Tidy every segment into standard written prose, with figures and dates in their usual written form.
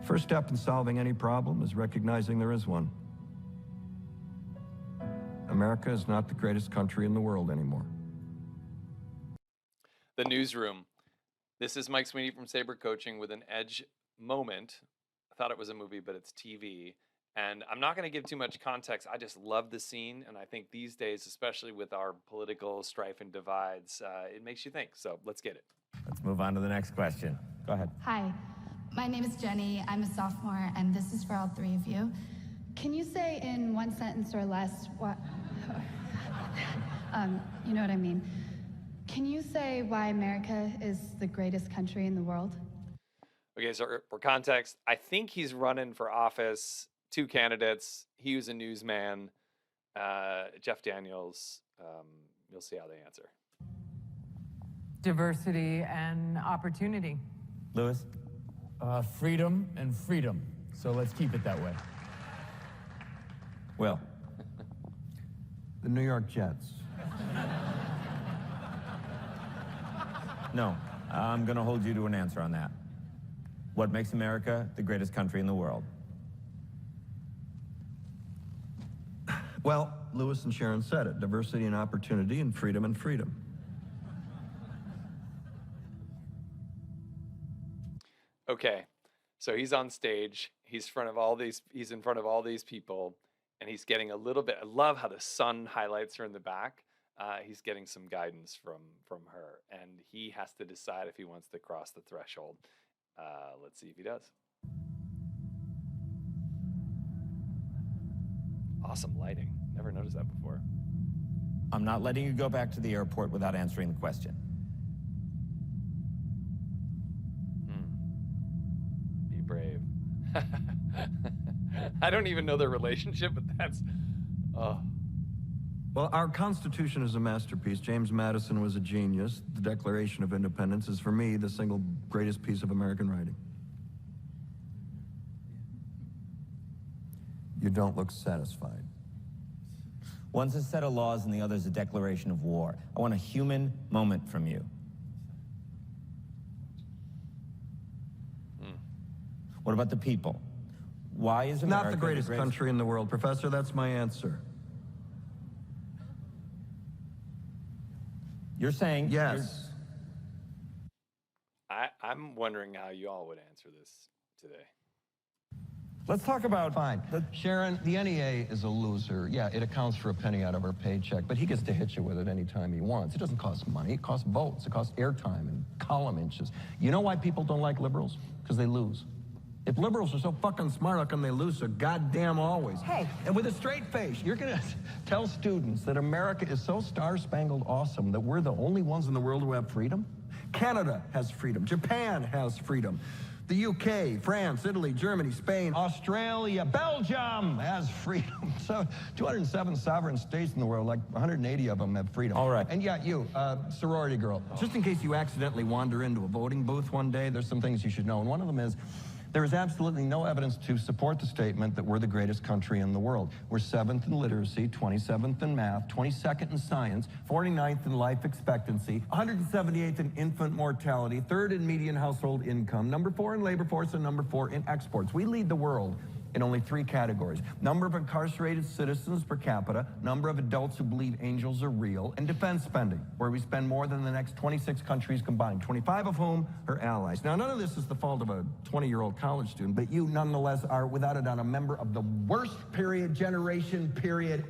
First step in solving any problem is recognizing there is one. America is not the greatest country in the world anymore. The Newsroom. This is Mike Sweeney from Saber Coaching with an edge moment. I thought it was a movie, but it's TV. And I'm not going to give too much context. I just love the scene. And I think these days, especially with our political strife and divides, it makes you think. So let's get it. Let's move on to the next question. Go ahead. Hi, my name is Jenny. I'm a sophomore, and this is for all three of you. Can you say in one sentence or less what... you know what I mean. Can you say why America is the greatest country in the world? Okay, so for context, I think he's running for office. Two candidates. He was a newsman. Jeff Daniels. You'll see how they answer. Diversity and opportunity. Lewis? Freedom and freedom. So let's keep it that way. Well, the New York Jets. No, I'm going to hold you to an answer on that. What makes America the greatest country in the world? Well, Lewis and Sharon said it. Diversity and opportunity and freedom and freedom. Okay, so he's on stage. He's in front of all these people, and he's getting a little bit. I love how the sun highlights her in the back. He's getting some guidance from her, and he has to decide if he wants to cross the threshold. Let's see if he does. Awesome lighting. Never noticed that before. I'm not letting you go back to the airport without answering the question. Be brave. I don't even know their relationship, but that's... Oh. Well, our Constitution is a masterpiece. James Madison was a genius. The Declaration of Independence is, for me, the single greatest piece of American writing. You don't look satisfied. One's a set of laws and the other's a declaration of war. I want a human moment from you. What about the people? Why is America not the greatest country in the world, Professor? That's my answer. You're saying... Yes. I'm wondering how you all would answer this today. Let's talk about... Fine. Sharon, the NEA is a loser. Yeah, it accounts for a penny out of our paycheck, but he gets to hit you with it anytime he wants. It doesn't cost money. It costs votes. It costs airtime and column inches. You know why people don't like liberals? Because they lose. If liberals are so fucking smart, how come they lose so goddamn always? Hey. And with a straight face, you're going to tell students that America is so star-spangled awesome that we're the only ones in the world who have freedom? Canada has freedom. Japan has freedom. The UK, France, Italy, Germany, Spain, Australia, Belgium has freedom. So 207 sovereign states in the world, like 180 of them have freedom. All right. And yeah, you, sorority girl. Just in case you accidentally wander into a voting booth one day, there's some things you should know. And one of them is, there is absolutely no evidence to support the statement that we're the greatest country in the world. We're 7th in literacy, 27th in math, 22nd in science, 49th in life expectancy, 178th in infant mortality, 3rd in median household income, number 4 in labor force, and number 4 in exports. We lead the world in only 3 categories: number of incarcerated citizens per capita, number of adults who believe angels are real, and defense spending, where we spend more than the next 26 countries combined, 25 of whom are allies. Now, none of this is the fault of a 20-year-old college student, but you nonetheless are, without a doubt, a member of the worst generation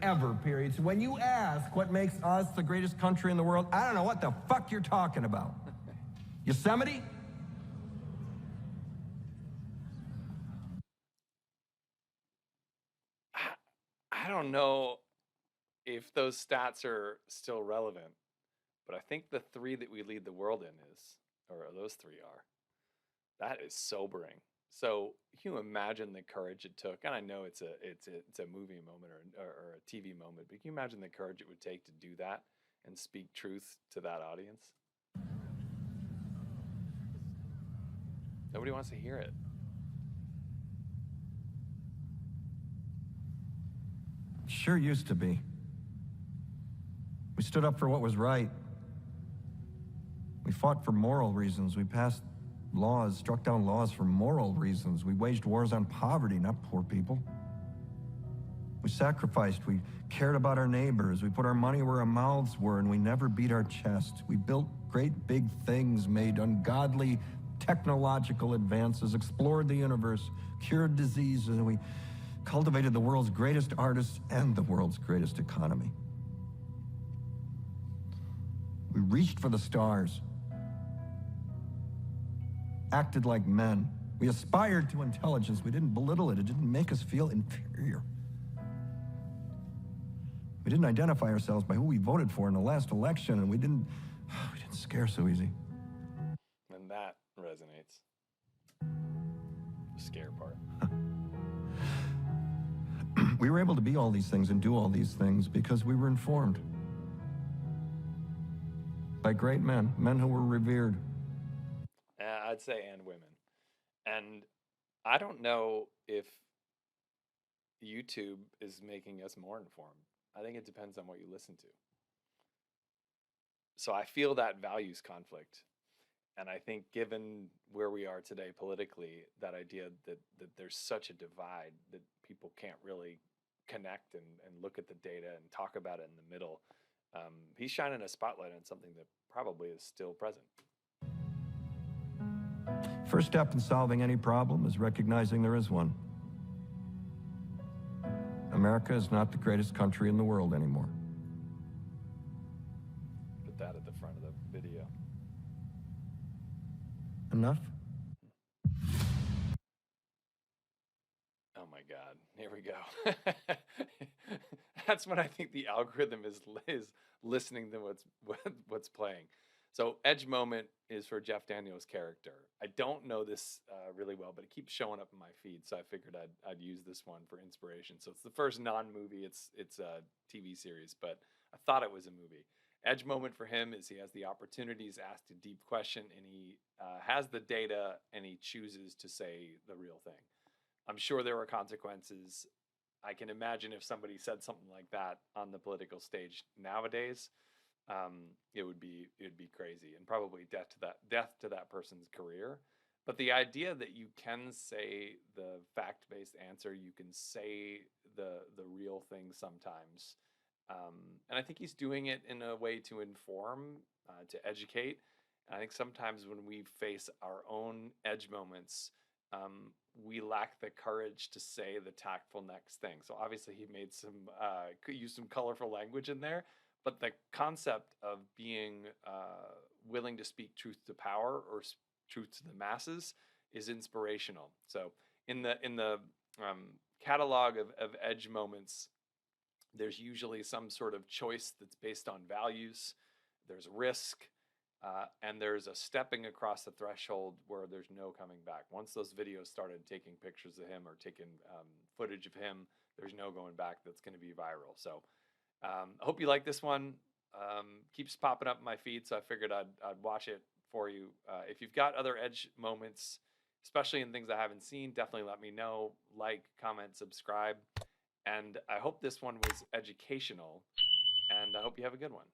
ever. So when you ask what makes us the greatest country in the world, I don't know what the fuck you're talking about. Yosemite? I don't know if those stats are still relevant, but I think the 3 that we lead the world in or those 3 are. That is sobering. So can you imagine the courage it took? And I know it's a movie moment or a TV moment, but can you imagine the courage it would take to do that and speak truth to that audience? Nobody wants to hear it. Sure used to be. We stood up for what was right. We fought for moral reasons. We passed laws, struck down laws for moral reasons. We waged wars on poverty, not poor people. We sacrificed, we cared about our neighbors, we put our money where our mouths were, and we never beat our chest. We built great big things, made ungodly technological advances, explored the universe, cured diseases, and we cultivated the world's greatest artists and the world's greatest economy. We reached for the stars, acted like men. We aspired to intelligence. We didn't belittle it. It didn't make us feel inferior. We didn't identify ourselves by who we voted for in the last election, and we didn't scare so easy. And that resonates. The scare part. We were able to be all these things and do all these things because we were informed by great men, men who were revered. I'd say and women. And I don't know if YouTube is making us more informed. I think it depends on what you listen to. So I feel that values conflict. And I think given where we are today politically, that idea that there's such a divide that people can't really connect and look at the data and talk about it in the middle, he's shining a spotlight on something that probably is still present. First step in solving any problem is recognizing there is one. America is not the greatest country in the world anymore. Put that at the front of the video. Enough? Oh my God, here we go. That's when I think the algorithm is listening to what's playing. So Edge Moment is for Jeff Daniels' character. I don't know this really well, but it keeps showing up in my feed, so I figured I'd use this one for inspiration. So it's the first non-movie. It's a TV series, but I thought it was a movie. Edge Moment for him is he has the opportunity, he's asked a deep question, and he has the data, and he chooses to say the real thing. I'm sure there were consequences. I can imagine if somebody said something like that on the political stage nowadays, it would be crazy, and probably death to that person's career. But the idea that you can say the fact-based answer, you can say the real thing sometimes, and I think he's doing it in a way to inform, to educate. And I think sometimes when we face our own edge moments, we lack the courage to say the tactful next thing. So obviously he made used some colorful language in there, but the concept of being willing to speak truth to power or truth to the masses is inspirational. So in the catalog of edge moments, there's usually some sort of choice that's based on values. There's risk. And there's a stepping across the threshold where there's no coming back. Once those videos started taking pictures of him or taking footage of him, there's no going back. That's going to be viral. So I hope you like this one. Keeps popping up in my feed, so I figured I'd watch it for you. If you've got other edge moments, especially in things I haven't seen, definitely let me know. Like, comment, subscribe. And I hope this one was educational, and I hope you have a good one.